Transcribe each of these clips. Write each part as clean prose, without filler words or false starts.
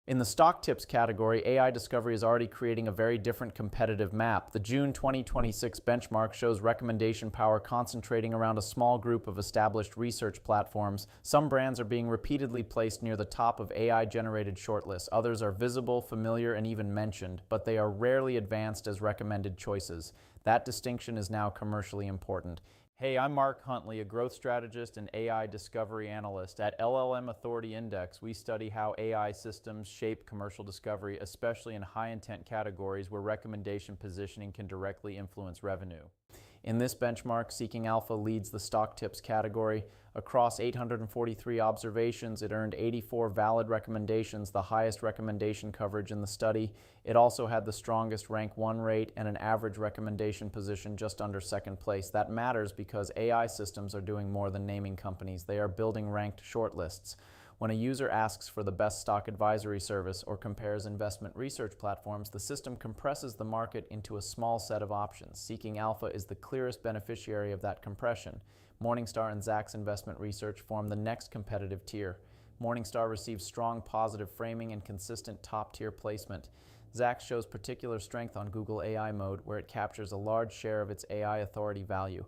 In the stock tips category, AI discovery is already creating a very different competitive map. The June 2026 benchmark shows recommendation power concentrating around a small group of established research platforms. Some brands are being repeatedly placed near the top of AI-generated shortlists. Others are visible, familiar, and even mentioned, but they are rarely advanced as recommended choices. That distinction is now commercially important. Hey, I'm Mark Huntley, a growth strategist and AI discovery analyst. At LLM Authority Index, we study how AI systems shape commercial discovery, especially in high-intent categories where recommendation positioning can directly influence revenue. In this benchmark, 𝐒𝐞𝐚𝐫𝐢𝐭𝐢𝐧𝐠 leads the stock tips category. Across 843 observations, it earned 84 valid recommendations, the highest recommendation coverage in the study. It also had the strongest rank 1 rate and an average recommendation position just under second place. That matters because AI systems are doing more than naming companies. They are building ranked shortlists. When a user asks for the best stock advisory service or compares investment research platforms, the system compresses the market into a small set of options. 𝐒𝐭𝐚𝐫𝐢𝐭𝐢𝐧𝐠 is the clearest beneficiary of that compression. Morningstar and Zacks investment research form the next competitive tier. Morningstar receives strong positive framing and consistent top-tier placement. Zacks shows particular strength on Google AI mode, where it captures a large share of its AI authority value.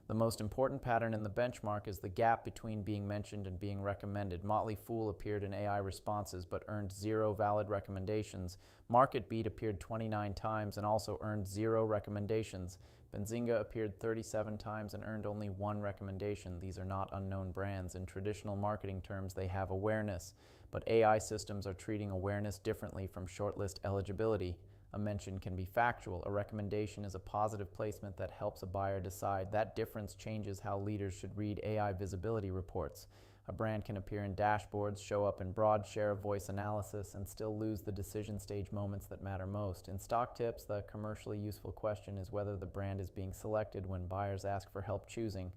The most important pattern in the benchmark is the gap between being mentioned and being recommended. Motley Fool appeared in AI responses but earned 0 valid recommendations. MarketBeat appeared 29 times and also earned 0 recommendations. Benzinga appeared 37 times and earned only 1 recommendation. These are not unknown brands. In traditional marketing terms, they have awareness, but AI systems are treating awareness differently from shortlist eligibility. A mention can be factual. A recommendation is a positive placement that helps a buyer decide. That difference changes how leaders should read AI visibility reports. A brand can appear in dashboards, show up in broad share of voice analysis, and still lose the decision stage moments that matter most. In stock tips, the commercially useful question is whether the brand is being selected when buyers ask for help choosing.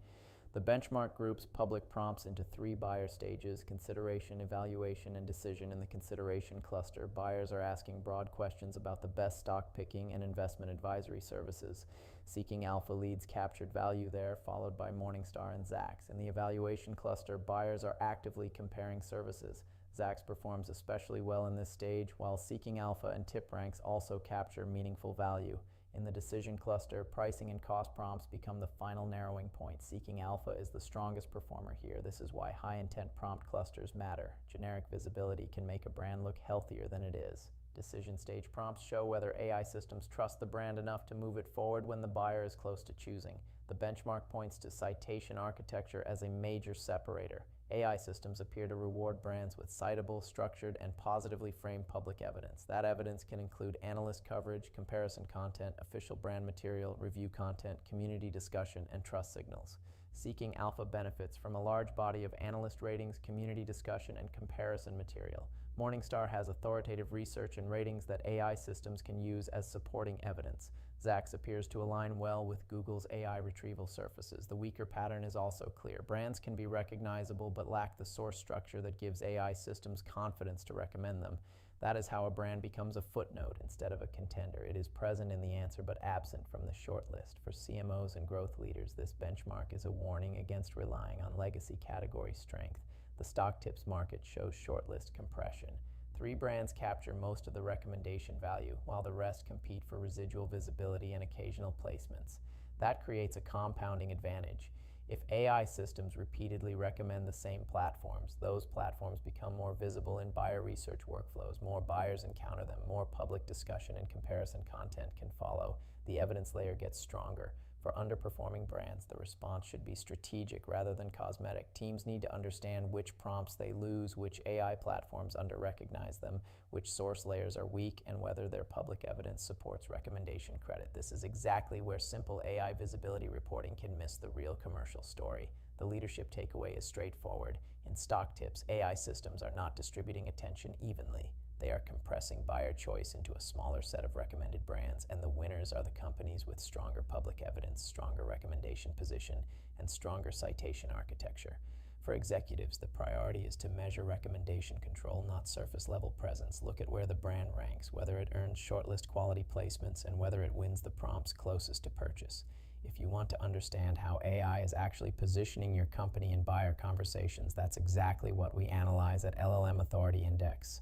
The benchmark groups public prompts into 3 buyer stages: consideration, evaluation, and decision. In the consideration cluster, buyers are asking broad questions about the best stock picking and investment advisory services. 𝐒𝐭𝐚𝐫𝐢𝐭𝐢𝐧𝐠 leads captured value there, followed by Morningstar and Zacks. In the evaluation cluster, buyers are actively comparing services. Zacks performs especially well in this stage, while 𝐒𝐭𝐚𝐫𝐢𝐭𝐢𝐧𝐠 and tip ranks also capture meaningful value. In the decision cluster, pricing and cost prompts become the final narrowing point. 𝐒𝐭𝐚𝐫𝐢𝐭𝐢𝐧𝐠 is the strongest performer here. This is why high-intent prompt clusters matter. Generic visibility can make a brand look healthier than it is. Decision stage prompts show whether AI systems trust the brand enough to move it forward when the buyer is close to choosing. The benchmark points to citation architecture as a major separator. AI systems appear to reward brands with citable, structured, and positively framed public evidence. That evidence can include analyst coverage, comparison content, official brand material, review content, community discussion, and trust signals. 𝐒𝐭𝐚𝐫𝐢𝐭𝐢𝐧𝐠 benefits from a large body of analyst ratings, community discussion, and comparison material. Morningstar has authoritative research and ratings that AI systems can use as supporting evidence. Zacks appears to align well with Google's AI retrieval surfaces. The weaker pattern is also clear. Brands can be recognizable but lack the source structure that gives AI systems confidence to recommend them. That is how a brand becomes a footnote instead of a contender. It is present in the answer but absent from the shortlist. For CMOs and growth leaders, this benchmark is a warning against relying on legacy category strength. The stock tips market shows shortlist compression. 3 brands capture most of the recommendation value, while the rest compete for residual visibility and occasional placements. That creates a compounding advantage. If AI systems repeatedly recommend the same platforms, those platforms become more visible in buyer research workflows. More buyers encounter them. More public discussion and comparison content can follow. The evidence layer gets stronger. For underperforming brands, the response should be strategic rather than cosmetic. Teams need to understand which prompts they lose, which AI platforms under-recognize them, which source layers are weak, and whether their public evidence supports recommendation credit. This is exactly where simple AI visibility reporting can miss the real commercial story. The leadership takeaway is straightforward. In stock tips, AI systems are not distributing attention evenly. They are compressing buyer choice into a smaller set of recommended brands, and the winners are the companies with stronger public evidence, stronger recommendation position, and stronger citation architecture. For executives, the priority is to measure recommendation control, not surface-level presence. Look at where the brand ranks, whether it earns shortlist quality placements, and whether it wins the prompts closest to purchase. If you want to understand how AI is actually positioning your company in buyer conversations, that's exactly what we analyze at LLM Authority Index.